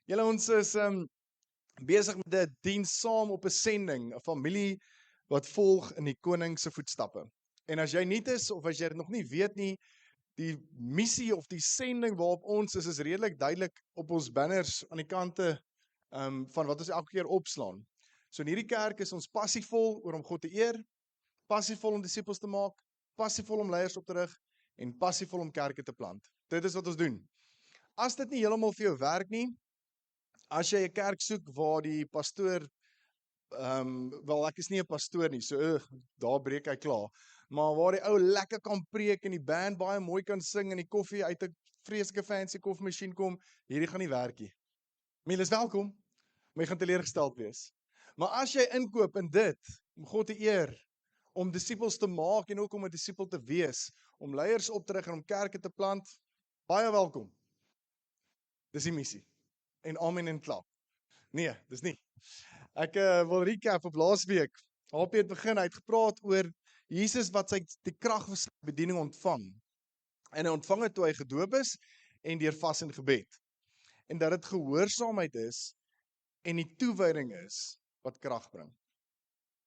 Julle ons is besig met 'n diens saam op 'n sending, 'n familie wat volg in die koning se voetstappe. En as jy nuut is of as jy dit nog nie weet nie, die missie of die sending waarop ons is redelik duidelik op ons banners aan die kante van wat ons elke keer opslaan. So in hierdie kerk is ons passievol oor om God te eer, passievol om disippels te maak, passievol om leiers op te rig en passievol om kerke te plant. Dit is wat ons doen. As dit nie heeltemal vir jou werk nie, as jy 'n kerk soek waar die pastoor wel ek is nie 'n pastoor nie, so daar breek hy klaar. Maar waar die ou lekker kan preek en die band baie mooi kan sing en die koffie uit 'n vreeslike fancy koffiemasjien kom, hierdie gaan nie werk nie. Jy is welkom, maar jy gaan teleurgesteld wees. Maar as jy inkoop in dit om God te eer, om disippels te maak en ook om 'n disipel te wees, om leiers op te rig en om kerke te plant, baie welkom. Dis die missie. En amen en klap. Nee, dis nie. Ek wil recap op laasweek. HP het begin, hy het gepraat oor Jesus wat die krag vir sy bediening ontvang. En hy ontvang het toe hy gedoop is en deur vas en gebed. En dat dit gehoorsaamheid is en die toewyding is wat krag bring.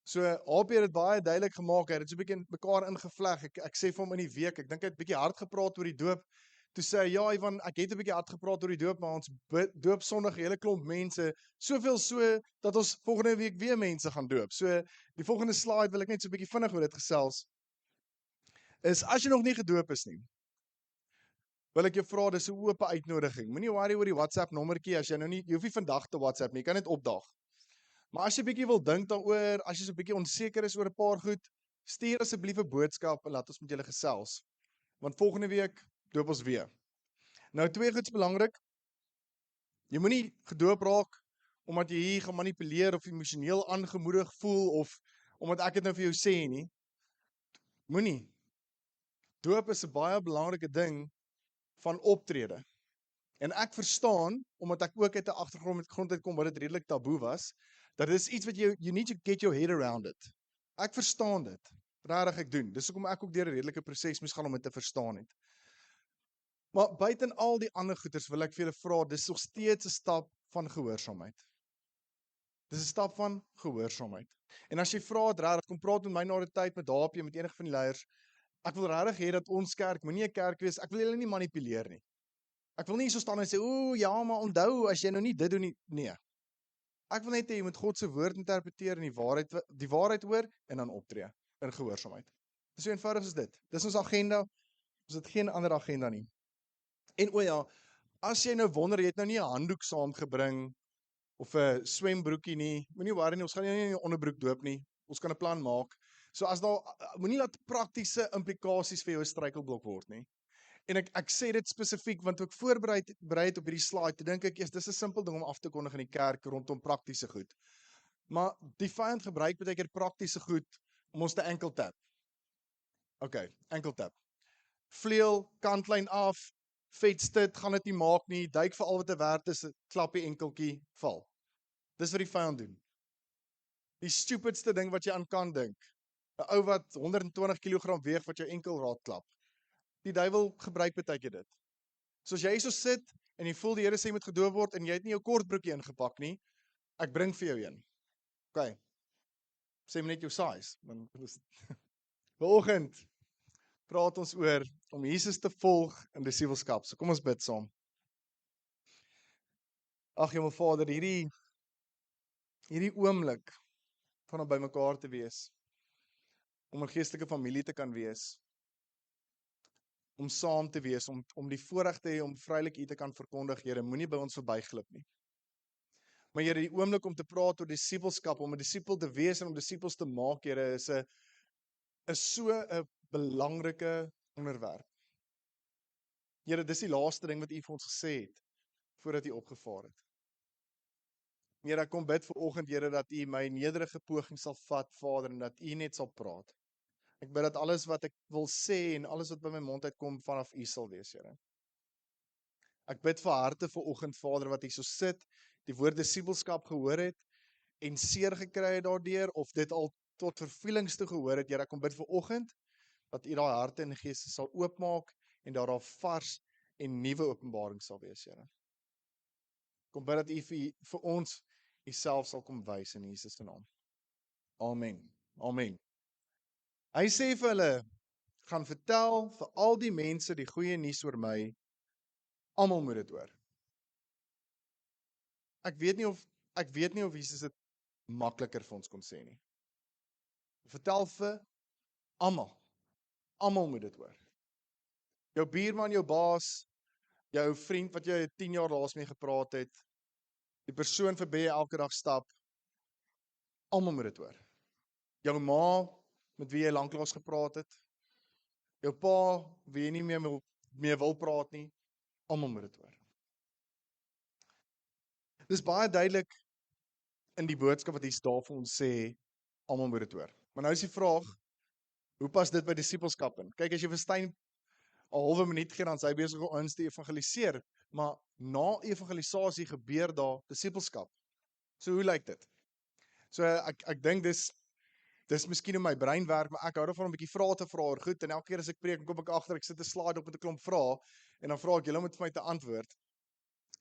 So HP het dit baie duidelik gemaak, hy het dit so 'n bietjie mekaar ingevleg. Ek sê vir hom in die week, ek dink hy het bietjie hard gepraat oor die doop. Toe sê hy, ja Ivan, ek het 'n bietjie hard gepraat oor die doop, maar ons doop Sondag 'n hele klomp mense, soveel so dat ons volgende week weer mense gaan doop. So die volgende slide wil ek net so 'n bietjie vinnig oor dit gesels. Is as jy nog nie gedoop is nie, wil ek jou vra, dis 'n oop uitnodiging. Moenie worry oor die WhatsApp nommertjie as jy nou nie, jy hoef nie vandag te WhatsApp nie, jy kan net opdaag. Maar as jy bietjie wil dink daaroor, as jy so 'n bietjie onseker is oor 'n paar goed, stuur asseblief 'n boodskap en laat ons met julle gesels. Want volgende week doop ons weer. Nou twee goeds belangrik. Jy moenie gedoop raak omdat jy hier gemanipuleer of emosioneel aangemoedig voel of omdat ek dit nou vir jou sê nie. Moenie. Doop is 'n baie belangrike ding van optrede. En ek verstaan, omdat ek ook uit 'n agtergrond uitkom wat dit redelik taboe was, dat dit is iets wat you need to get your head around it. Ek verstaan dit. Regtig ek doen. Dis hoekom ek ook deur 'n redelike proses moes gaan om dit te verstaan het. Maar buiten al die ander goeders wil ek vir julle vra, dis nog steeds 'n stap van gehoorsaamheid. Dis 'n stap van gehoorsaamheid. En as jy vra, regtig kom praat met my na die tyd met HP met enige van die leiers. Ek wil regtig hê dat ons kerk moenie 'n kerk wees. Ek wil julle nie manipuleer nie. Ek wil nie so staan en sê, "Ooh, ja, maar onthou as jy nou nie dit doen nie." Nee. Ek wil net hê jy moet God se woord interpreteer en die waarheid hoor en dan optree in gehoorsaamheid. Dis so eenvoudig as dit. Dis ons agenda. Ons het geen ander agenda nie. En o ja, as jy nou wonder, jy het nou nie 'n handdoek saamgebring of 'n swembroekie nie, moenie worry nie, ons gaan jou nie in 'n onderbroek doop nie. Ons kan 'n plan maak. So as daar moenie laat praktiese implikasies vir jou 'n struikelblok word nie. En ek sê dit spesifiek want toe ek voorberei het op hierdie slide, toe dink ek eers dis 'n simpel ding om af te kondig in die kerk rondom praktiese goed. Maar die vyand gebruik baie keer praktiese goed om ons te ankle tap. Okay, ankle tap. Vleuel, kantlyn af, vetstit, gaan dit nie maak nie, duik vir al wat 'n werd is, klap die enkeltjie, val. Dis wat die vyand doen. Die stupidste ding wat jy aan kan dink. 'n Ou wat 120 kg weeg wat jou enkel raak klap. Die duiwel gebruik baie keer dit. So as jy hier so sit en jy voel die Here sê jy moet gedoop word en jy het nie jou kortbroekie ingepak nie, ek bring vir jou een. OK. Sê my net jou size, want vanoggend praat ons oor om Jesus te volg in disipelskap. So kom ons bid saam. Ag Hemel Vader, hierdie oomblik van om bymekaar te wees, om 'n geestelike familie te kan wees, om saam te wees, om die voorreg te hê om vrylik U te kan verkondig, Here, moenie by ons verbyglip nie. Maar Here, die oomblik om te praat oor disipelskap, om 'n disipel te wees en om disipels te maak, Here, is so 'n belangrike onderwerp. Here, dis die laaste ding wat U vir ons gesê het voordat U opgevaar het. Here, ek kom bid vanoggend, Here, dat U my nederige poging sal vat, Vader, en dat U net sal praat. Ek bid dat alles wat ek wil sê en alles wat by my mond uitkom vanaf U sal wees, Here. Ek bid vir harte vanoggend, Vader, wat hier so sit, die woord disipelskap gehoor het en seer gekry het daardeur of dit al tot vervielings toe gehoor het, Here. Ek kom bid vanoggend dat U daai harte en geeste sal oopmaak en dat daar vars en nuwe openbaring sal wees, Here. Kom bid dat U vir ons Uself sal kom wys in Jesus se naam. Amen. Amen. Hy sê vir hulle, gaan vertel vir al die mense die goeie nuus oor my. Almal moet dit hoor. Ek weet nie of Jesus dit makliker vir ons kon sê nie. Vertel vir almal. Almal moet dit hoor. Jou buurman, jou baas, jou vriend wat jy 10 jaar laas mee gepraat het, die persoon verby jy elke dag stap, almal moet dit hoor. Jou ma met wie jy lanklaas gepraat het, jou pa wie jy nie meer wil praat nie, almal moet dit hoor. Dis baie duidelik in die boodskap wat hier daar vir ons sê, almal moet dit hoor. Maar nou is die vraag, hoe pas dit by disippelskap in? Kyk, as jy vir Stein 'n halwe minuut gee, dan is hy besig om ons te evangeliseer, maar na evangelisasie gebeur daar disippelskap. So hoe lyk dit? So ek dink dis miskien hoe my brein werk, maar ek hou daarvan om 'n bietjie vrae te vra oor goed, en elke keer as ek preek, kom ek agter, ek sit 'n slide op met 'n klomp vrae, en dan vra ek julle om vir my te antwoord.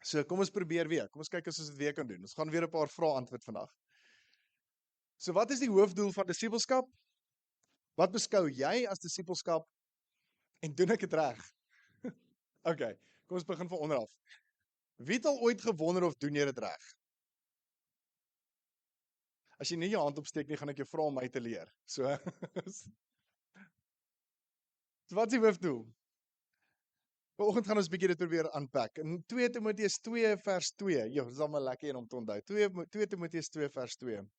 So kom ons probeer weer, kom ons kyk as ons dit weer kan doen. Ons gaan weer 'n paar vrae antwoord vandag. So wat is die hoofdoel van disippelskap? Wat beskou jy as disippelskap? En doen ek dit reg? Okay, kom ons begin van onder af. Wie het al ooit gewonder of doen jy dit reg? As jy nie jou hand opsteek nie, gaan ek jou vra om my te leer. So wat is die hoofdoel? Vanoggend gaan ons 'n bietjie dit probeer unpack. In 2 Timoteus 2 vers 2. Jo, dis almal lekker een om te onthou. 2 Timoteus 2 vers 2.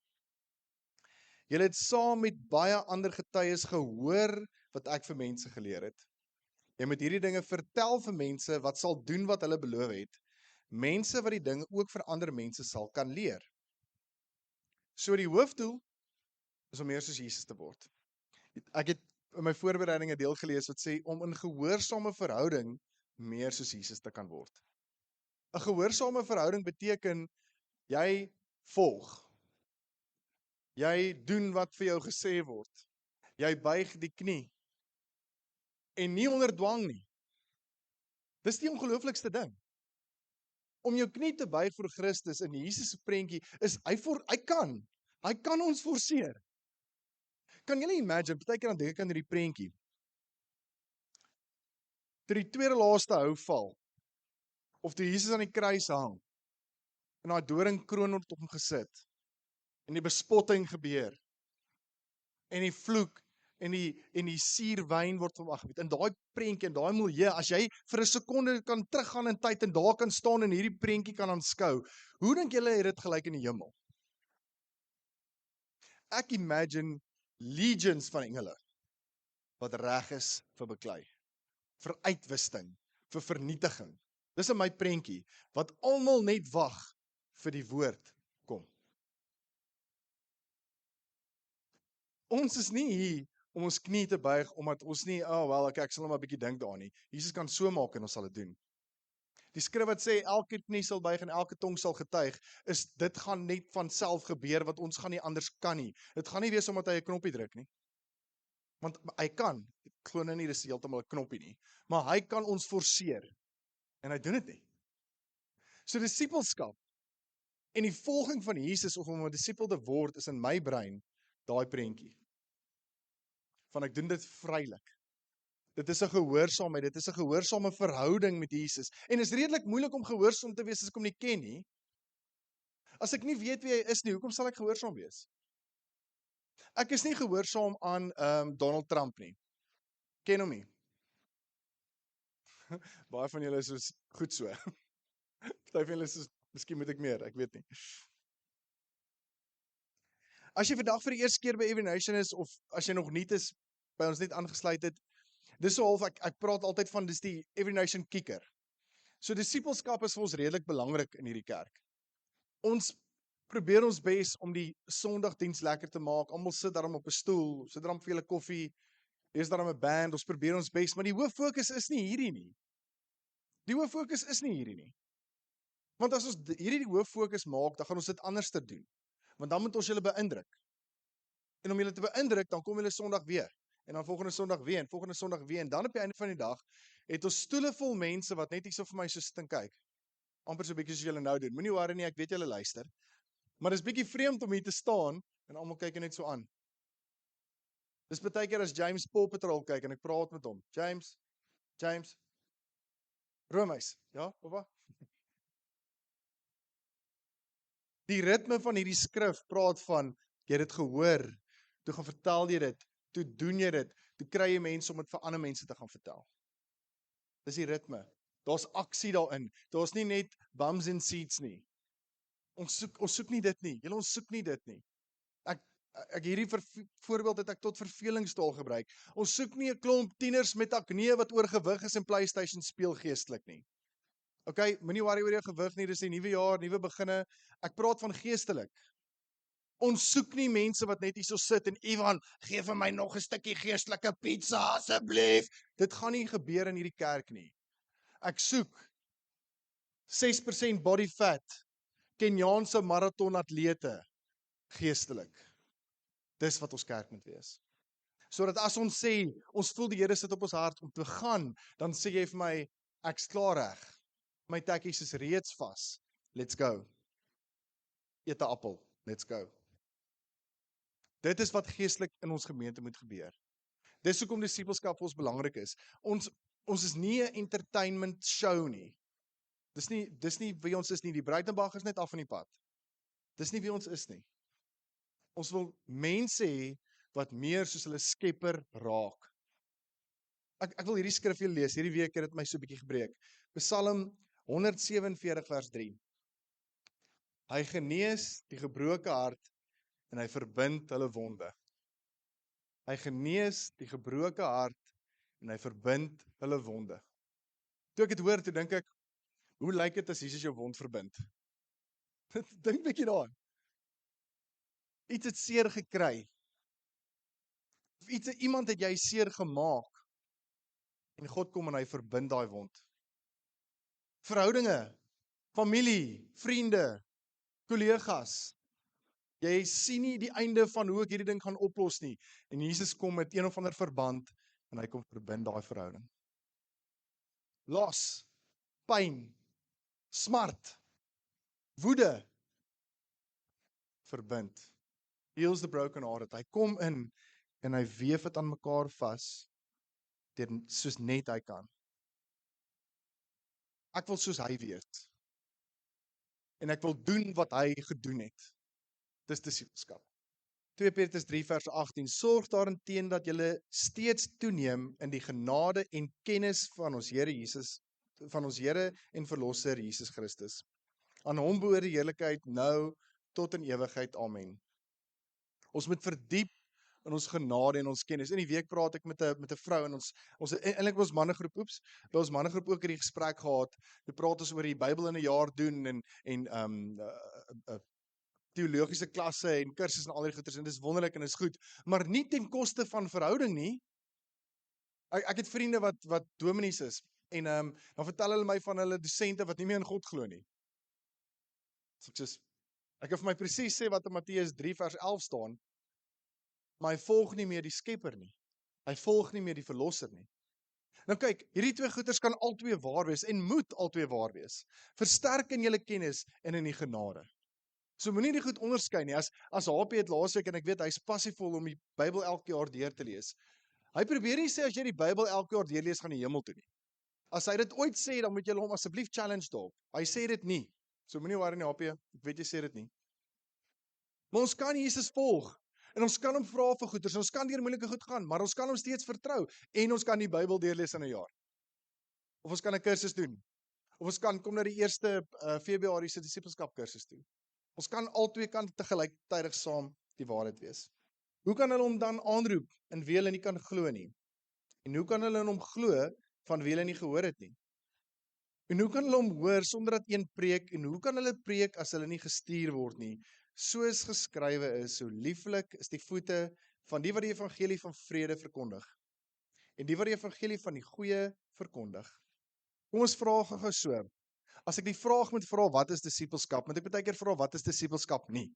Julle het saam met baie ander getuies gehoor wat ek vir mense geleer het. Jy moet hierdie dinge vertel vir mense wat sal doen wat hulle beloof het. Mense wat die dinge ook vir ander mense sal kan leer. So die hoofdoel is om meer soos Jesus te word. Ek het in my voorbereiding 'n deel gelees wat sê om in gehoorsame verhouding meer soos Jesus te kan word. 'n Gehoorsame verhouding beteken jy volg. Jy doen wat vir jou gesê word. Jy buig die knie. En nie onder dwang nie. Dis die ongelooflikste ding. Om jou knie te buig vir Christus in Jesus se prentjie is hy kan ons forceer. Kan julle imagine, partykeer dan dink ek aan hierdie prentjie. Toe die tweede laaste hou val, of toe Jesus aan die kruis hang, en daai doringkroon word op hom gesit, en die bespotting gebeur, en die vloek, en die suurwyn word van hom afgebied. In daai prentjie, in daai milieu, as jy vir 'n sekonde kan teruggaan in tyd en daar kan staan en hierdie prentjie kan aanskou, hoe dink julle het dit gelyk in die hemel? Ek imagine legions van engele wat reg is vir beklei, vir uitwisting, vir vernietiging. Dis in my prentjie, wat almal net wag vir die woord kom. Ons is nie hier om ons knie te buig, omdat ons nie, ek sal net maar 'n bietjie dink daaraan nie. Jesus kan so maak en ons sal dit doen. Die skrif wat sê, elke knie sal buig en elke tong sal getuig, dit gaan net van self gebeur, want ons gaan nie anders kan nie. Dit gaan nie wees omdat hy 'n knoppie druk nie. Want hy kan, ek glo nou nie, dis heeltemal 'n knoppie nie, maar hy kan ons forceer, en hy doen dit nie. So disippelskap, en die volging van Jesus, of om 'n disipel te word, is in my brein, daai prentjie. Van ek doen dit vrylik. Dit is 'n gehoorsaamheid, dit is 'n gehoorsame verhouding met Jesus. En is redelik moeilik om gehoorsaam te wees as ek hom nie ken nie. As ek nie weet wie hy is nie, hoekom sal ek gehoorsaam wees? Ek is nie gehoorsaam aan Donald Trump nie. Ken hom nie. Baie van julle is goed so. Party van julle is miskien moet ek meer, ek weet nie. As jy vandag vir die eerste keer by Every Nation is, of as jy nog nie is, by ons net aangesluit het, dis so half, ek praat altyd van, dis die Every Nation kikker. So disippelskap is vir ons redelik belangrik in hierdie kerk. Ons probeer ons bes om die Sondagdiens lekker te maak. Almal sit daarom op 'n stoel, sit daarom vir julle koffie, is daarom 'n band, ons probeer ons bes, maar die hoof fokus is nie hierdie nie. Die hoof fokus is nie hierdie nie. Want as ons hierdie die hoof fokus maak, dan gaan ons dit anders te doen. Want dan moet ons julle beïndruk. En om julle te beïndruk, dan kom julle Sondag weer. En dan volgende Sondag weer, en volgende Sondag weer. En dan op die einde van die dag, het ons stoele vol mense wat net hierso vir my so sit en kyk. amper so 'n bietjie soos julle nou doen. Moenie worry nie, ek weet julle luister. Maar dis bietjie vreemd om hier te staan en almal kyk net so aan. Dis baie keer as James Paw Patrol kyk en ek praat met hom. James, Romeis, ja, pappa? Die ritme van hierdie skrif praat van, jy het dit gehoor, toe gaan vertel jy dit, toe doen jy dit, toe kry jy mense om dit vir ander mense te gaan vertel. Dis die ritme. Daar's aksie daarin. Daar's nie net bums and seats nie. Ons soek nie dit nie. Ons soek nie dit nie. Ek hierdie voorbeeld het ek tot vervelingstaal gebruik. Ons soek nie 'n klomp tieners met akne wat oorgewig is en PlayStation speel geestelik nie. Okay, moenie worry oor jou gewig nie, dis die nuwe jaar, nuwe beginne. Ek praat van geestelik. Ons soek nie mense wat net hierso sit en Ivan, gee vir my nog 'n stukkie geestelike pizza asseblief. Dit gaan nie gebeur in hierdie kerk nie. Ek soek 6% body fat, Kenyaanse marathonatlete, geestelik. Dis wat ons kerk moet wees. Sodat as ons sê, ons voel die Here sit op ons hart om te gaan, dan sê jy vir my, ek's klaar reg. My tekkies is reeds vas. Let's go. Eet 'n appel. Let's go. Dit is wat geestelik in ons gemeente moet gebeur. Dis hoekom disippelskap vir ons belangrik is. Ons is nie 'n entertainment show nie. Dis nie wie ons is nie. Die Breitenberg is net af van die pad. Dis nie wie ons is nie. Ons wil mense hê wat meer soos hulle Skepper raak. Ek wil hierdie skrif vir julle lees. Hierdie week het dit my so 'n bietjie gebreek. Psalm 147 vers 3. Hy genees die gebroke hart en hy verbind hulle wonde. Hy genees die gebroke hart en hy verbind hulle wonde. Toe ek dit hoor, toe dink ek, hoe lyk dit as Jesus jou wond verbind? Dink 'n bietjie daaraan. Iets het seer gekry. Iemand het jy seer gemaak. En God kom en hy verbind daai wond. Verhoudinge, familie, vriende, kollegas. Jy sien nie die einde van hoe ek hierdie ding gaan oplos nie. En Jesus kom met een of ander verband en hy kom verbind daai verhouding. Los, pyn, smart, woede, verbind. Heals the broken hearted. Hy kom in en hy weef dit aan mekaar vas, soos net hy kan. Ek wil soos hy wees. En ek wil doen wat hy gedoen het. Dis disippelskap. 2 Petrus 3 vers 18. Sorg daarteen dat julle steeds toeneem in die genade en kennis van ons Here en Verlosser Jesus Christus. Aan hom behoort die heerlikheid nou tot in ewigheid. Amen. Ons moet verdiep in ons genade en ons kennis. In die week praat ek met 'n vrou en ons eintlik by ons mannegroep, by ons mannegroep ook hierdie gesprek gehad. We praat ons oor die Bybel in 'n jaar doen en teologiese klasse en kursusse en al die goeters en dis wonderlik en is goed, maar nie ten koste van verhouding nie. Ek het vriende wat dominees is en dan vertel hulle my van hulle dosente wat nie meer in God glo nie. Ek kan vir my presies sê wat in Matteus 3 vers 11 staan, maar hy volg nie meer die Skepper nie. Hy volg nie meer die Verlosser nie. Nou kyk, hierdie twee goeters kan albei waar wees en moet albei waar wees. Versterk in julle kennis en in die genade. So moenie die goed onderskei nie. As HP het laasweek en ek weet hy's passievol om die Bybel elke jaar deur te lees. Hy probeer nie sê as jy die Bybel elke jaar deurlees gaan die hemel toe nie. As hy dit ooit sê, dan moet jy hom asseblief challenge daarop. Hy sê dit nie. So moenie worry nie HP, ek weet jy sê dit nie. Maar ons kan Jesus volg. En ons kan hom vra vir goeders, ons kan deur moeilike goed gaan, maar ons kan hom steeds vertrou en ons kan die Bybel deurlees in 'n jaar. Of ons kan 'n kursus doen. Of ons kan kom na die eerste Februarie se disippelskap kursus toe. Ons kan albei kante gelyktydig saam die waarheid wees. Hoe kan hulle hom dan aanroep in wie hulle nie kan glo nie? En hoe kan hulle in hom glo van wie hulle nie gehoor het nie? En hoe kan hulle hom hoor sonder dat een preek? En hoe kan hulle preek as hulle nie gestuur word nie? Soos geskrywe is, so lieflik is die voete van die wat die evangelie van vrede verkondig. En die wat die evangelie van die goeie verkondig. Kom ons vra gou so. As ek die vraag moet vra, wat is disippelskap? Moet ek baie keer vra, wat is disippelskap nie?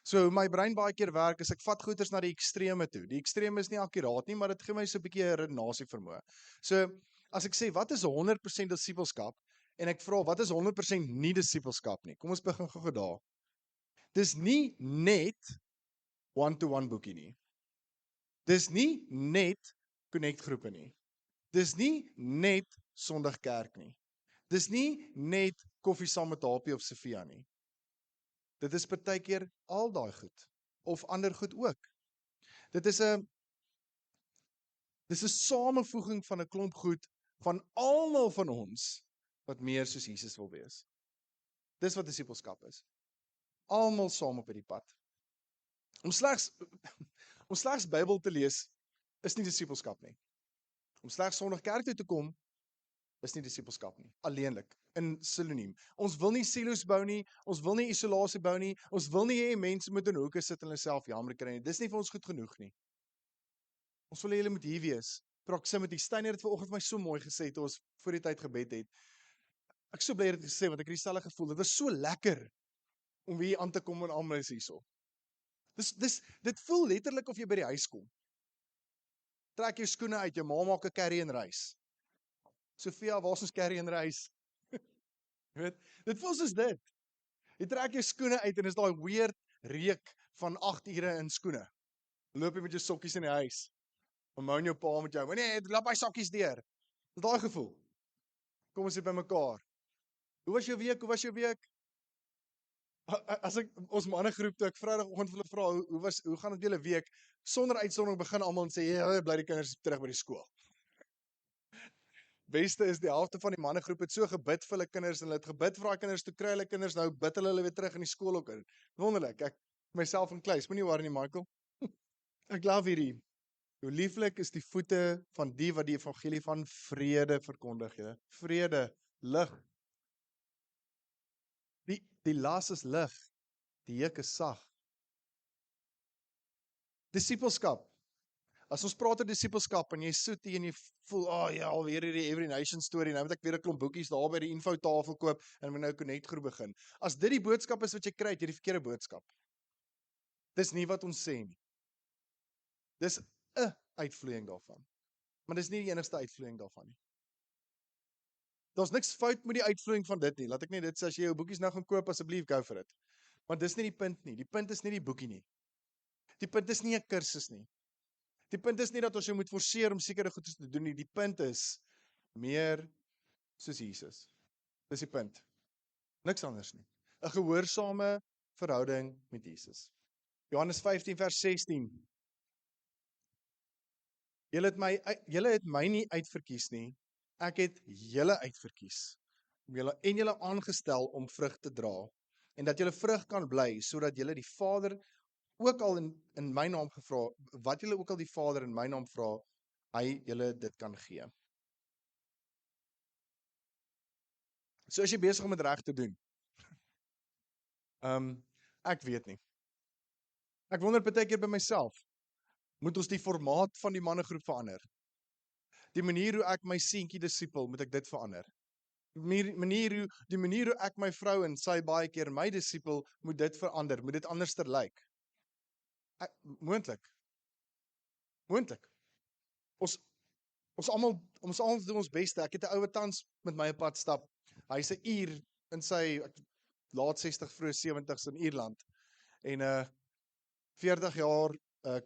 So my brein baie keer werk, as ek vat goeters na die ekstreme toe. Die ekstreme is nie akkuraat nie, maar dit gee my so 'n bietjie 'n redenasie vermoë. So, as ek sê, wat is 100% disippelskap? En ek vra, wat is 100% nie disippelskap nie? Kom ons begin gou daar. Dis nie net one-to-one boekie nie. Dis nie net connect groepe nie. Dis nie net Sondag kerk nie. Dis nie net koffie saam met Happy of Sofia nie. Dit is partykeer al daai goed of ander goed ook. Dit is 'n samevoeging van 'n klomp goed van almal van ons wat meer soos Jesus wil wees. Dis wat disippelskap is. Almal saam op hierdie pad. Om slegs Bybel te lees is nie disippelskap nie. Om slegs Sondag kerk toe te kom is nie disippelskap nie. Alleenlik, in sinoniem. Ons wil nie silo's bou nie, ons wil nie isolasie bou nie, ons wil nie hê mense moet in hoeke sit en hulle self jammer kry nie. Dis nie vir ons goed genoeg nie. Ons wil hê julle moet hier wees. Proximity. Steiner het vanoggend vir my so mooi gesê toe ons voor die tyd gebed het. Ek is so bly dit gesê want ek het dieselfde gevoel. Dit was so lekker om hier aan te kom en almal is hierso. Dit voel letterlik of jy by die huis kom. Trek jou skoene uit, jou ma maak 'n curry en rys. Sofia, waar is ons curry en rys? Jy weet, dit voel soos dit. Jy trek jou skoene uit en is daai weird reuk van 8 ure in skoene. Loop jy met jou sokkies in die huis. Omhou jou pa met jou. Nee, laat my sokkies deur. Dis daai gevoel. Kom ons sit by mekaar. Hoe was jou week? Hoe was jou week? As ek ons mannegroep toe ek Vrydagoggend vir hulle vra, hoe gaan dit julle week? Sonder uitsondering begin almal en sê, "Ja, bly die kinders terug by die skool." Beste is die helfte van die mannegroep het so gebid vir hulle kinders en hulle het gebid vir daai kinders toe kry hulle kinders nou bid hulle weer terug in die skool ook in. Wonderlik. Ek myself inkluis. Moenie worry nie, Michael. Ek love hierdie. Hoe lieflik is die voete van die wat die evangelie van vrede verkondig, julle. Vrede, lig. Die las is lig. Die juk is sag. Disippelskap. As ons praat oor disippelskap en jy soet en jy voel, ja, alweer hierdie Every Nation storie, nou moet ek weer 'n klomp boekies daar by die infotafel koop en moet nou connect groep begin. As dit die boodskap is wat jy kry, het jy die verkeerde boodskap. Dis nie wat ons sê nie. Dis 'n uitvloeiing daarvan. Maar dis nie die enigste uitvloeiing daarvan nie. Daar's niks fout met die uitvloeiing van dit nie. Laat ek net dit sê, as jy jou boekies nou gaan koop, asseblief go for it. Want dis nie die punt nie. Die punt is nie die boekie nie. Die punt is nie 'n kursus nie. Die punt is nie dat ons jou moet forceer om sekere goedes te doen nie. Die punt is meer soos Jesus. Dis die punt. Niks anders nie. 'n Gehoorsame verhouding met Jesus. Johannes 15 vers 16. Julle het my nie uitverkies nie. Ek het julle uitverkies. Om julle aangestel om vrug te dra. En dat julle vrug kan bly, sodat julle die Vader ook al in my naam gevra, wat julle ook al die Vader in my naam vra, hy julle dit kan gee. So as jy besig om dit reg te doen. Ek weet nie. Ek wonder baie keer by myself, moet ons die formaat van die mannegroep verander? Die manier hoe ek my seentjie disipel, moet ek dit verander? Die manier hoe ek my vrou en sy baie keer my disipel, moet dit verander, moet dit anderster lyk? Moontlik. Ons almal doen ons beste. Ek het 'n ou wat tans met my op pad stap. Hy's 'n uur in sy laat 60 vroeg 70s in Ierland. En 40 jaar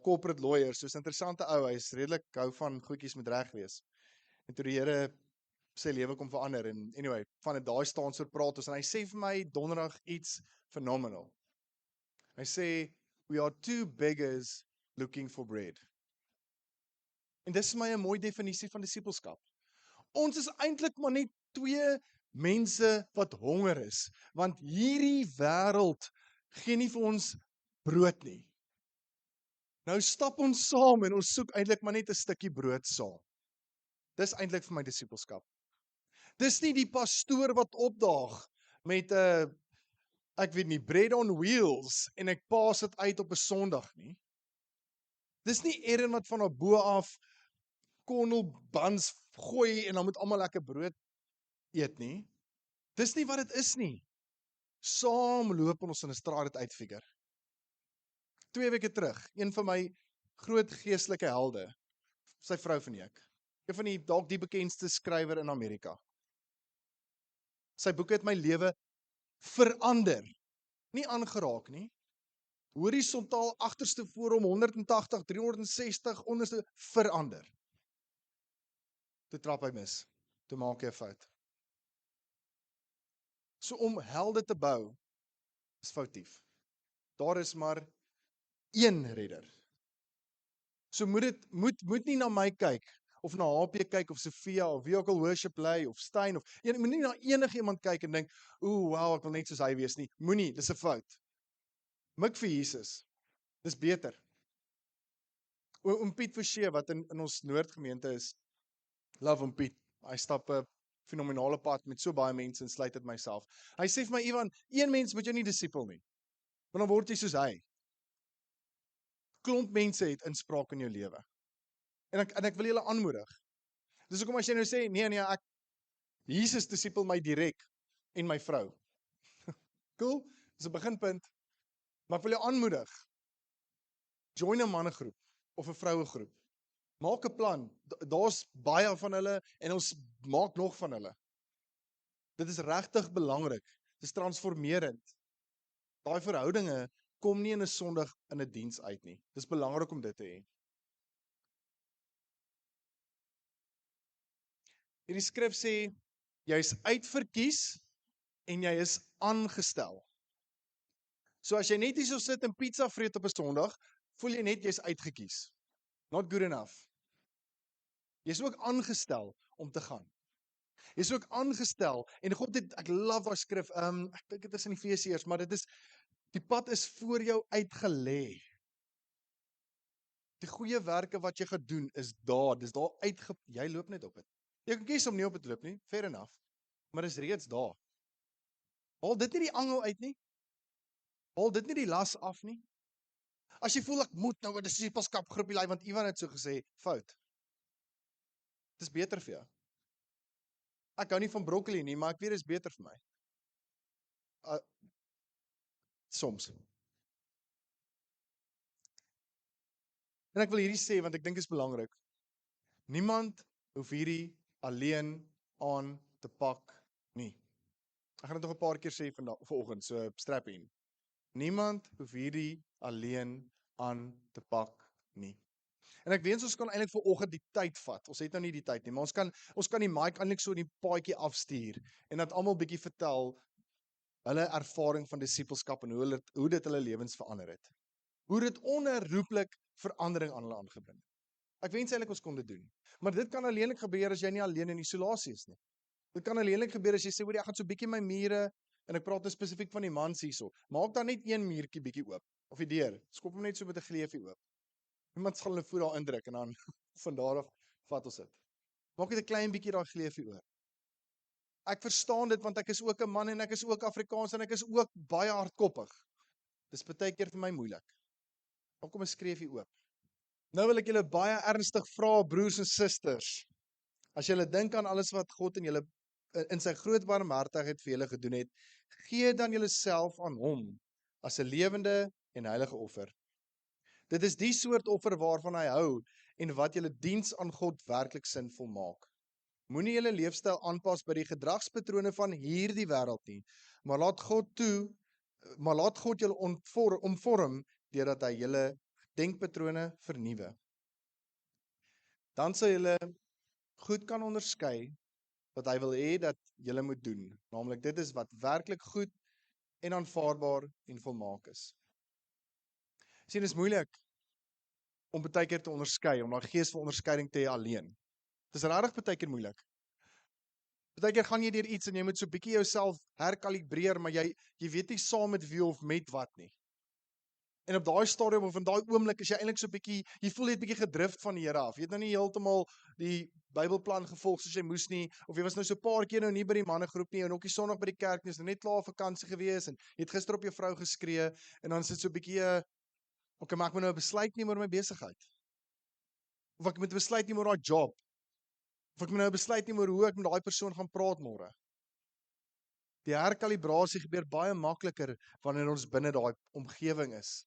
corporate lawyer, soos 'n interessante ou. Hy's redelik hou van goedjies met reg wees. En toe die Here sy lewe kom verander en anyway, van daai staan so praat ons en hy sê vir my donderdag iets phenomenal. Hy sê, "We are two beggars looking for bread." En dis vir my 'n mooi definisie van disippelskap. Ons is eintlik maar net twee mense wat honger is, want hierdie wêreld gee nie vir ons brood nie. Nou stap ons saam en ons soek eintlik maar net 'n stukkie brood saam. Dis eintlik vir my disippelskap. Dis nie die pastoor wat opdaag met 'n ek weet nie, bread on wheels en ek paas dit uit op 'n Sondag nie. Dis nie Aaron wat van bo af konnel buns gooi en dan moet almal lekker brood eet nie. Dis nie wat dit is nie. Saam loop ons in 'n straat dit uitfigure. 2 weke terug, een van my groot geestelike helde, sy vrou van ek. Een van die dalk die bekendste skrywer in Amerika. Sy boeke het my lewe verander. Nie aangeraak nie. Horisontaal agterste voor hom 180, 360 onderste verander. Toe trap hy mis. Toe maak hy 'n fout. So om helde te bou is foutief. Daar is maar een redder. So moet nie na my kyk of na HP kyk of Sofia of wie ook al worship lei of Stein of jy moet nie na enige iemand kyk en dink, "Ooh, wow, ek wil net soos hy wees nie." Moenie, dis 'n fout. Mik vir Jesus. Dis beter. Oom Piet Forshey wat in ons Noordgemeente is, love om Piet. Hy stap 'n fenominale pad met so baie mense, insluit dit myself. Hy sê vir my, Ivan, een mens moet jou nie disipel nie, want dan word jy soos hy. Klomp mense het inspraak in jou lewe. En ek wil julle aanmoedig. Dis hoekom as jy nou sê, nee, Jesus disipel my direk en my vrou. Cool, dis 'n beginpunt. Maar ek wil jou aanmoedig. Join 'n mannegroep of 'n vrouegroep. Maak 'n plan. Daar's baie van hulle en ons maak nog van hulle. Dit is regtig belangrik. Dit is transformerend. Daai verhoudinge kom nie in 'n Sondag in 'n diens uit nie. Dis belangrik om dit te hê. Hierdie skrif sê jy is uitverkies en jy is aangestel. So as jy net hier so sit en pizza vreet op 'n Sondag, voel jy net jy's uitgekies. Not good enough. Jy's ook aangestel om te gaan. Jy's ook aangestel en God het, ek love daai skrif, ek dink dit is in Efesiërs, maar dit is die pad is voor jou uitgelê. Die goeie werke wat jy gaan doen is daar, dis daar jy loop net op dit. Jy kan kies om nie op dit te loop nie, fair enough, maar dis reeds daar. Haal dit nie die angel uit nie. Haal dit nie die las af nie. As jy voel ek moet nou 'n disipelskap groepie lei want Ivan het so gesê, fout. Dis beter vir jou. Ek hou nie van broccoli nie, maar ek weet dit is beter vir my. Soms. En ek wil hierdie sê want ek dink dit is belangrik. Niemand hoef hierdie alleen aan te pak nie. Ek gaan dit nog 'n paar keer sê vanoggend, so strap in. Niemand hoef hierdie alleen aan te pak nie. En ek wens ons kan eintlik vir oggend die tyd vat. Ons het nou nie die tyd nie, maar ons kan die mic eintlik so die paadjie afstuur en dat almal bietjie vertel hulle ervaring van disipelskap en hoe dit hulle lewens verander het. Hoe dit onherroepelik verandering aan hulle aangebring het. Ek wens eintlik ons kon dit doen. Maar dit kan alleenlik gebeur as jy nie alleen in isolasie is nie. Dit kan alleenlik gebeur as jy sê, ek gaan so bietjie my mure, en ek praat nou spesifiek van die mans hierso. Maak dan net een muurtjie bietjie oop, of die deur. Skop hom net so met 'n gleufie oop. Iemand gaan hulle voet daar indruk en dan van daar af vat ons dit. Maak net 'n klein bietjie daai gleufie oop. Ek verstaan dit want ek is ook 'n man en ek is ook Afrikaans en ek is ook baie hardkoppig. Dis baie keer vir my moeilik. Dan kom 'n skreefie oop. Nou wil ek julle baie ernstig vra, broers en susters. As julle dink aan alles wat God in sy groot barmhartigheid vir julle gedoen het, gee dan julleself aan hom as 'n lewende en heilige offer. Dit is die soort offer waarvan hy hou en wat julle diens aan God werklik sinvol maak. Moenie julle leefstyl aanpas by die gedragspatrone van hierdie wêreld nie, maar laat God julle omvorm deurdat hy julle denkpatrone vernuwe. Dan sal julle goed kan onderskei wat hy wil hê dat julle moet doen. Naamlik dit is wat werklik goed en aanvaarbaar en volmaak is. Sien, dit is moeilik om baie keer te onderskei, om daai gees van onderskeiding te hê alleen. Dit is regtig baie keer moeilik. Baie keer gaan jy deur iets en jy moet so bietjie jouself herkalibreer, maar jy weet nie saam met wie of met wat nie. En op daai stadium of in daai oomblik is jy eintlik so bietjie, jy voel jy het bietjie gedrift van die Here af. Jy het nou nie heeltemal die Bybelplan gevolg soos jy moes nie, of jy was nou so 'n paar keer nou nie by die mannegroep nie en ook nie Sondag by die kerk nie, is nou net klaar vakansie gewees en jy het gister op jou vrou geskree en dan sit so 'n bietjie okay, maar ek moet nou 'n besluit neem oor my besigheid. Of ek moet 'n besluit neem oor daai job. Of ek moet nou 'n besluit neem oor hoe ek met daai persoon gaan praat môre. Die herkalibrasie gebeur baie makliker wanneer ons binne daai omgewing is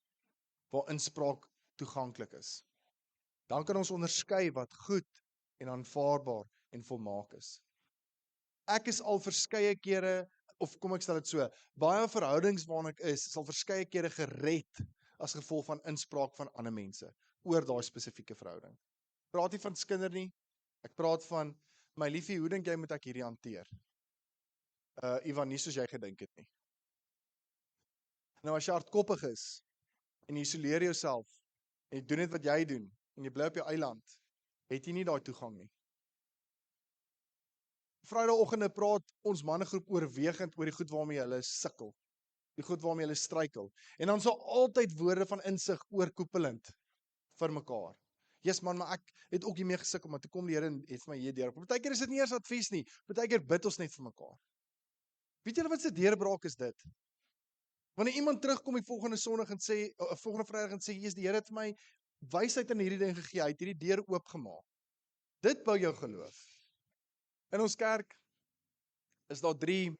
waar inspraak toeganklik is. Dan kan ons onderskei wat goed en aanvaarbaar en volmaak is. Ek is al verskeie kere, of kom ek stel dit so, baie verhoudings waarin ek is al verskeie kere gered as gevolg van inspraak van ander mense oor daai spesifieke verhouding. Praat nie van skinder nie, ek praat van, my liefie, hoe dink jy moet ek hierdie hanteer? Ivan, nie soos jy gedink het nie. Nou as jy hardkoppig is, en jy isoleer jouself, en jy doen net wat jy doen, en jy bly op jou eiland, het jy nie daai toegang nie. Vrydagoggende praat ons mannegroep oorwegend oor die goed waarmee hulle sukkel, die goed waarmee hulle struikel, en dan sal altyd woorde van insig oorkoepelend vir mekaar. Jesus man, maar ek het ook hiermee gesukkel, maar toe kom die Here en het my hier deur. Partykeer is dit nie eers advies nie, partykeer bid ons net vir mekaar. Weet julle wat se deurbraak is dit? Wanneer iemand terugkom die volgende Sondag en sê, volgende Vrydag en sê, Jesus, die Here het vir my wysheid in hierdie ding gegee, hy het hierdie deur oopgemaak. Dit bou jou geloof. In ons kerk is daar 3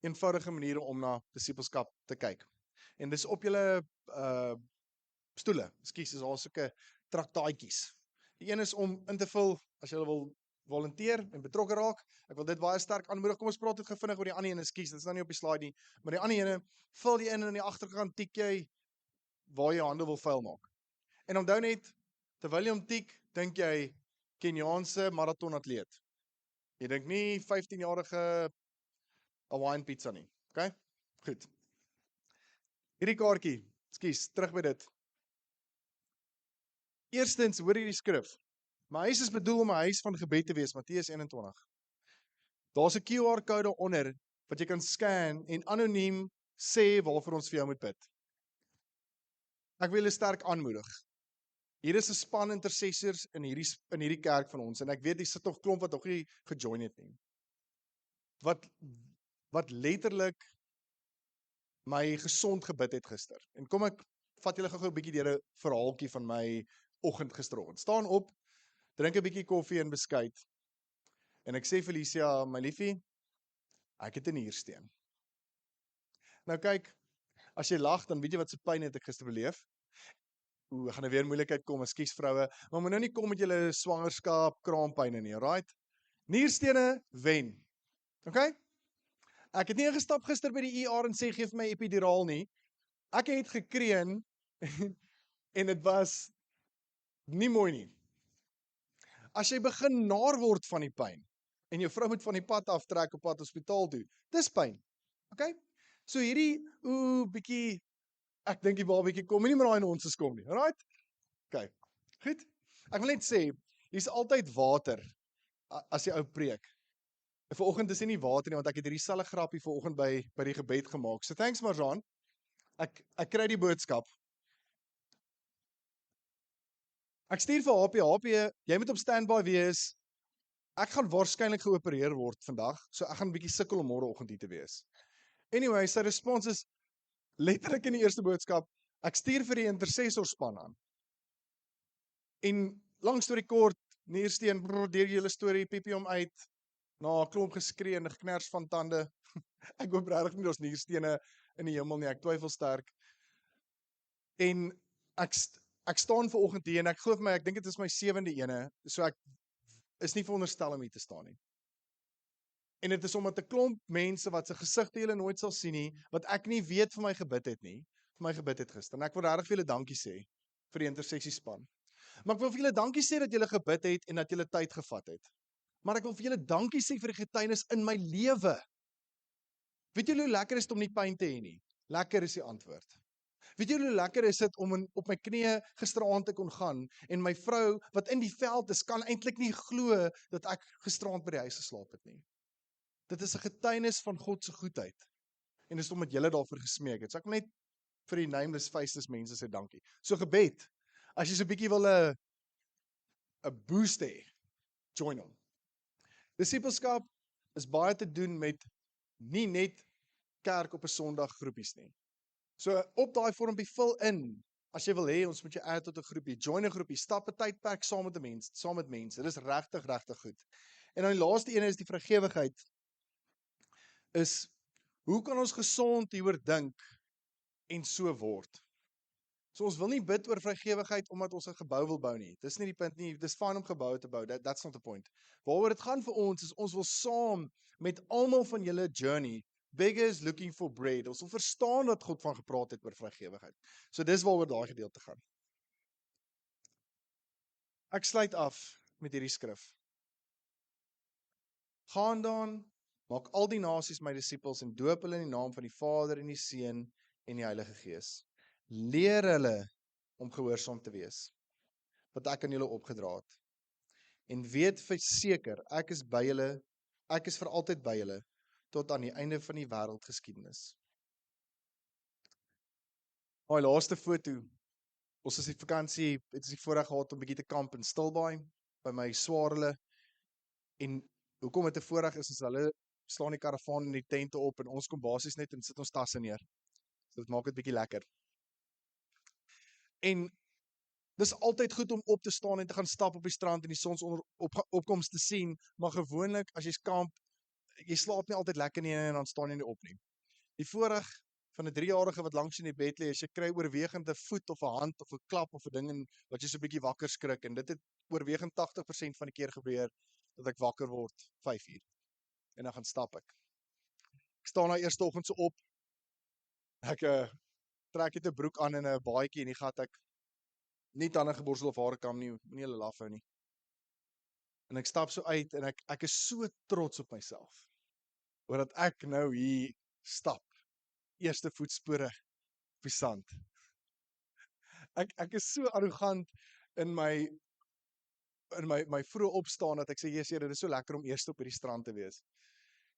eenvoudige maniere om na disippelskap te kyk. En dis op julle stoele. Ekskuus, is daar sulke traktaatjies. Die een is om in te vul as jy wil volunteer en betrokke raak. Ek wil dit baie sterk aanmoedig. Kom ons praat dit vinnig oor die ander een. Ekskuus, dit is nou nie op die slide nie, maar die ander ene vul jy in aan die agterkant tik jy waar jy hande wil vuil maak. En onthou net, terwyl jy hom tik, dink jy Keniaanse marathonatleet. Jy dink nie 15-jarige Hawaiian pizza nie. Okay? Goed. Hierdie kaartjie, ekskuus, terug by dit. Eerstens, hoor hierdie skrif. My huis is bedoel om 'n huis van gebed te wees, Matteus 21. Daar's 'n QR-kode daaronder wat jy kan scan en anoniem sê waarvoor ons vir jou moet bid. Ek wil julle sterk aanmoedig. Hier is 'n span intercessors in hierdie kerk van ons en ek weet hier sit nog klomp wat nog nie gejoin het nie. Wat letterlik my gesond gebid het gister. En kom ek vat julle gou-gou 'n bietjie deur 'n verhaaltjie van my oggend gisteroggend. Staan op, drink 'n bietjie koffie en beskuit. En ek sê Felicia, my liefie, ek het 'n niersteen. Nou kyk, as jy lag, dan weet jy wat se pyn het ek gister beleef. Gaan er weer moeilikheid kom, ekskuus vroue, maar moet nou nie kom met julle swangerskap, kraampyne nie, alright? Nierstene wen. Okay? Ek het nie ingestap gister by die ER en sê gee vir my epiduraal nie. Ek het gekreun en dit was nie mooi nie. As jy begin naar word van die pyn en jou vrou moet van die pad aftrek op pad hospitaal toe, dis pyn. Okay? So hierdie bietjie ek dink die babatjie kom nie met daai nonsens kom nie. Alright? Okay. Goed. Ek wil net sê, hier's altyd water as jy ou preek. En vanoggend is nie water nie want ek het hierdie selfe grappie vanoggend by die gebed gemaak. So thanks Marzaan. Ek kry die boodskap. Ek stuur vir HP, jy moet op standby wees. Ek gaan waarskynlik geopereer word vandag, so ek gaan 'n bietjie sukkel om môreoggend hier te wees. Anyway, sy respons is letterlik in die eerste boodskap, ek stuur vir die intercessorspan aan. En lang storie kort, niersteen, deur julle storie, piepie hom uit, na 'n klomp geskree en gekners van tande. Ek hoop regtig nie daar's nierstene in die hemel nie, ek twyfel sterk. En ek staan vanoggend hier en ek glo vir my, ek dink dit is my 7de ene, so ek is nie veronderstel om hier te staan nie. En dit is omdat 'n klomp mense wat se gesigte julle nooit sal sien nie, wat ek nie weet vir my gebid het nie, vir my gebid het gister. En ek wil regtig vir julle dankie sê vir die intersessiespan. Maar ek wil vir julle dankie sê dat julle gebid het en dat julle tyd gevat het. Maar ek wil vir julle dankie sê vir die getuienis in my lewe. Weet julle hoe lekker is dit om nie pyn te hê nie? Lekker is die antwoord. Weet julle hoe lekker is dit om op my knieë gisteraand te kon gaan en my vrou wat in die veld is kan eintlik nie glo dat ek gisteraand by die huis geslaap het nie. Dit is 'n getuienis van God se goedheid. En dis omdat julle daarvoor gesmeek het. So ek wil net vir die nameless faceless mense sê dankie. So gebed. As jy so 'n bietjie wil 'n boost hê, join hom. Disippelskap is baie te doen met nie net kerk op 'n Sondag groepies nie. So op daai vormpie vul in as jy wil hê ons moet jou add tot 'n groepie, join 'n groepie, stap 'n tydperk saam met mense. Dit is regtig goed. En dan die laaste een is die vrygewigheid. Is hoe kan ons gesond hieroor dink en so word? So ons wil nie bid oor vrygewigheid omdat ons 'n gebou wil bou nie. Dis nie die punt nie. Dis fyn om geboue te bou. That's not the point. Waaroor dit gaan vir ons is ons wil saam met almal van julle journey, beggars looking for bread. Ons wil verstaan wat God van gepraat het oor vrygewigheid. So dis waaroor daai gedeelte gaan. Ek sluit af met hierdie skrif. Gaan dan, maak al die nasies my disippels en doop hulle in die naam van die Vader en die Seun en die Heilige Gees. Leer hulle om gehoorsaam te wees, wat ek aan julle opgedra het. En weet verseker, ek is vir altyd by julle, tot aan die einde van die wêreldgeskiedenis. Daai laaste foto, ons is die vakansie, het ons die voorreg gehad om bietjie te kamp in Stilbaai, by my swaarle, en hoekom het 'n voorreg is hulle slaan die karavaan in die tente op, en ons kom basies net en sit ons tasse neer. So dit maak dit bietjie lekker. En dis altyd goed om op te staan en te gaan stap op die strand en die sonsopkoms te sien, maar gewoonlik as jy kamp, jy slaap nie altyd lekker nie en dan staan jy nie op nie. Die voorreg van 'n 3-jarige wat langs in die bed lê, is jy kry oorwegend 'n voet of 'n hand of 'n klap of 'n ding en wat jy so 'n bietjie wakker skrik, en dit het oorwegend 80% van die keer gebeur dat ek wakker word 5 uur en dan gaan stap ek. Ek staan nou eerste oggend so op. Ek trek net 'n broek aan en 'n baadjie en die gat ek nie tande geborsel of hare kam nie, moenie hulle laf hou nie. En ek stap so uit en ek is so trots op myself oor dat ek nou hier stap. Eerste voetspore op die sand. Ek is so arrogant in my vroeë opstaan dat ek sê, "Jesus, Here, dit is so lekker om eerste op hierdie strand te wees."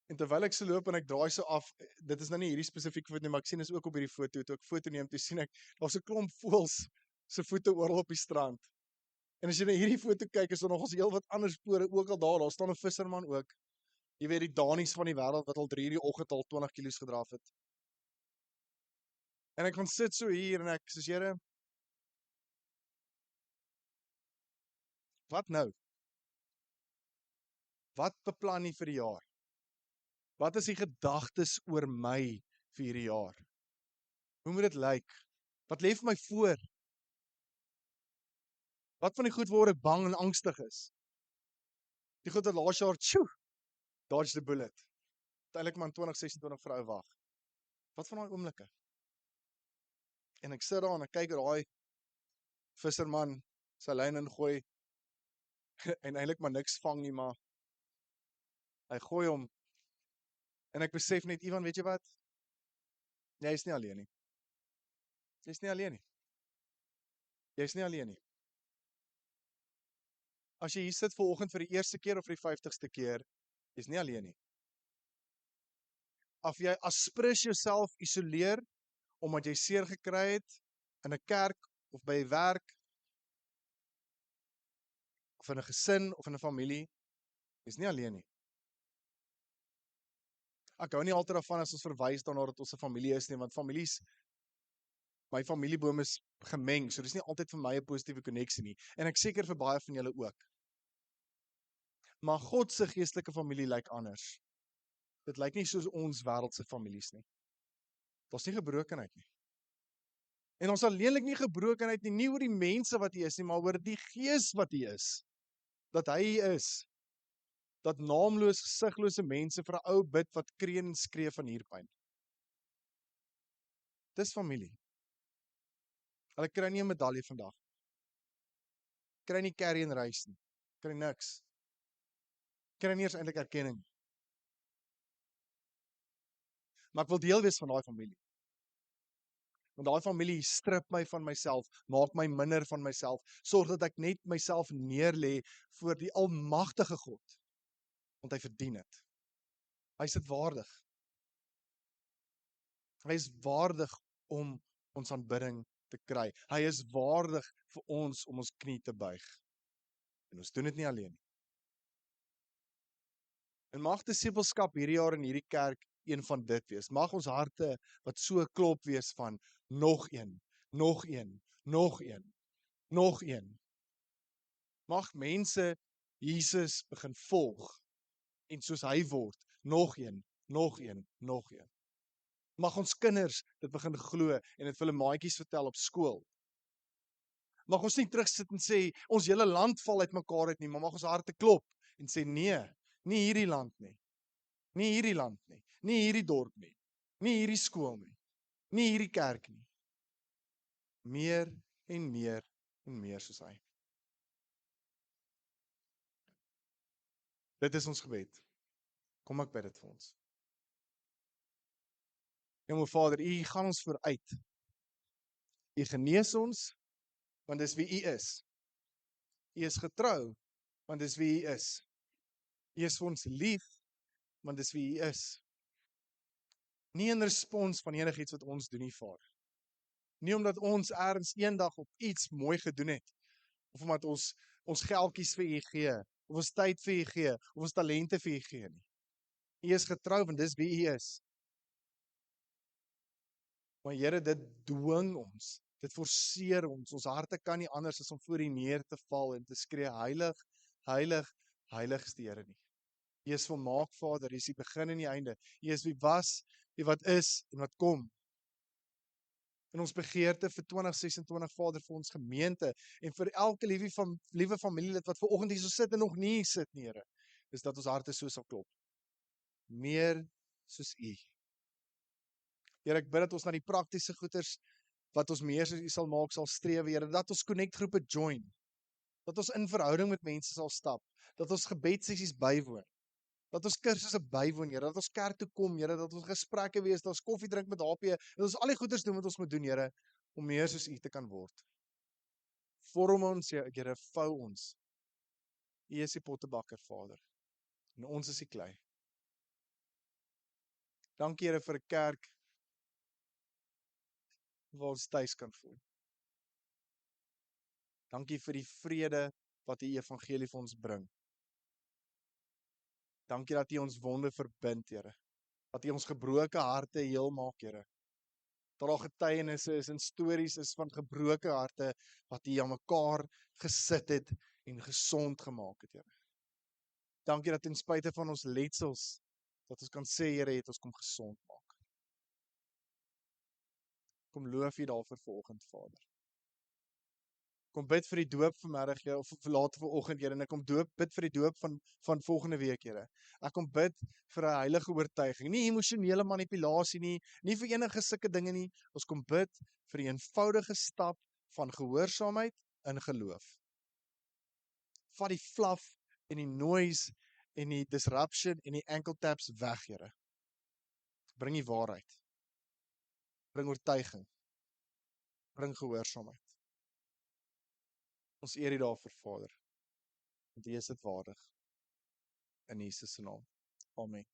En terwyl ek so loop en ek draai so af, dit is nou nie hierdie spesifieke foto nie, maar ek sien is ook op hierdie foto, toe ek foto neem, toe sien ek, daar's 'n klomp voëls se voete oral op die strand. En as jy na hierdie foto kyk, is daar nog ons heel wat ander spore ook al daar staan 'n visserman ook. Jy weet die Danies van die wêreld wat al 3 uur die oggend al 20 kilos gedraaf het. En ek gaan sit so hier en ek sê, Here, wat nou? Wat beplan jy vir die jaar? Wat is die gedagtes oor my vir hierdie jaar? Hoe moet dit lyk? Wat lê vir my voor? Wat van die goed waaroor ek bang en angstig is? Die goed wat laas jaar, dodge the bullet. Uiteindelik maar in 2026 vir ou wag. Wat van daai oomblikke? En ek sit daar en ek kyk daai visserman sy lyn ingooi en eintlik maar niks vang nie, maar hy gooi hom. En ek besef net, Ivan, weet jy wat? Jy is nie alleen nie. Jy's nie alleen nie. Jy's nie alleen nie. As jy hier sit vanoggend vir die eerste keer of vir die 50ste keer, jy's nie alleen nie. Of jy aspres jouself isoleer omdat jy seer gekry het in 'n kerk of by 'n werk of in 'n gesin of in 'n familie, jy's nie alleen nie. Ek hou nie altyd daarvan as ons verwys daarna dat ons 'n familie is nie, want my familieboom is gemeng, so dis nie altyd vir my 'n positiewe koneksie nie, en ek seker vir baie van julle ook. Maar God se geestelike familie lyk anders. Dit lyk nie soos ons wêreldse families nie. Daar's nie gebrokenheid nie. En ons alleenlik nie gebrokenheid nie oor die mense wat hier is nie, maar oor die gees wat hier is. Dat hy hier is. Dat naamloos, gesiglose mense vir 'n ou bid wat kreun en skree van huurpyn. Dis familie. Hulle kry nie 'n medalje vandag. Kry nie carry and race nie. Kry niks. Kry nie eers eintlik erkenning. Maar ek wil deel wees van daai familie. Want daai familie strip my van myself, maak my minder van myself, sorg dat ek net myself neerlê voor die almagtige God, want hy verdien dit. Hy is dit waardig. Hy is waardig om ons aanbidding te kry. Hy is waardig vir ons om ons knie te buig. En ons doen dit nie alleen nie. En mag disippelskap hierdie jaar in hierdie kerk een van dit wees. Mag ons harte wat so klop wees van nog een, nog een, nog een, nog een. Mag mense Jesus begin volg en soos hy word, nog een, nog een, nog een. Mag ons kinders dit begin glo en dit vir hulle maatjies vertel op skool. Mag ons nie terugsit en sê, ons hele land val uit mekaar uit nie, maar mag ons harte klop en sê, nee, nie hierdie land nie, nie hierdie land nie, nie hierdie dorp nie, nie hierdie skool nie, nie hierdie kerk nie. Meer en meer en meer soos hy. Dit is ons gebed. Kom ek bid dit vir ons. Hemelse Vader, U gaan ons vooruit. U genees ons, want dis wie U is. U is getrou, want dis wie U is. U is vir ons lief, want dis wie U is. Nie in respons van enigiets wat ons doen nie, Vader. Nie omdat ons ergens eendag op iets mooi gedoen het, of omdat ons geldjies vir U gee, of ons tyd vir U gee, of ons talente vir U gee nie. U is getrou, want dis wie U is. Maar Here, dit dwing ons, dit forceer ons harte kan nie anders as om voor U neer te val en te skree, heilig, heilig, heilig is die Here nie. U is volmaak, Vader, U is die begin en die einde. U is wie was, wie wat is en wat kom. In ons begeerte vir 2026, Vader, vir ons gemeente en vir elke liewe familielid wat vanoggend hier so sit en nog nie sit nie, Here, is dat ons harte so sal klop. Meer soos U. Here, ek bid dat ons na die praktiese goeders wat ons meer soos U sal maak, sal streef, Here, dat ons connect groepe join, dat ons in verhouding met mense sal stap, dat ons gebedsessies bywoon, dat ons kursusse bywoon, Here, dat ons kerk toe kom, Here, dat ons gesprekke wees, dat ons koffie drink met HP, dat ons al die goeders doen wat ons moet doen, Here, om meer soos U te kan word. Vorm ons, Here, vou ons. U is die pottebakker, Vader, en ons is die klei. Dankie, Here, vir 'n kerk waar ons tuis kan voel. Dankie vir die vrede wat die evangelie vir ons bring. Dankie dat U ons wonde verbind, Here. Dat U ons gebroke harte heel maak, Here. Dat daar getuienisse is en stories is van gebroke harte wat U aan mekaar gesit het en gesond gemaak het, Here. Dankie dat ten spyte van ons letsels, dat ons kan sê, Here, het ons kom gesond maak. Kom loof U daarvoor vanoggend, Vader. Kom bid vir die doop vanmiddag, Here, of later vanoggend, Here, en ek kom bid vir die doop van volgende week, Here. Ek kom bid vir 'n heilige oortuiging, nie emosionele manipulasie nie, nie vir enige sulke dinge nie. Ons kom bid vir die eenvoudige stap van gehoorsaamheid in geloof. Vat die fluff en die noise en die disruption en die ankle taps weg, Here. Bring die waarheid. Bring oortuiging. Bring gehoorsaamheid. Ons eer U daarvoor, Vader. Want U is dit waardig. In Jesus se naam. Amen.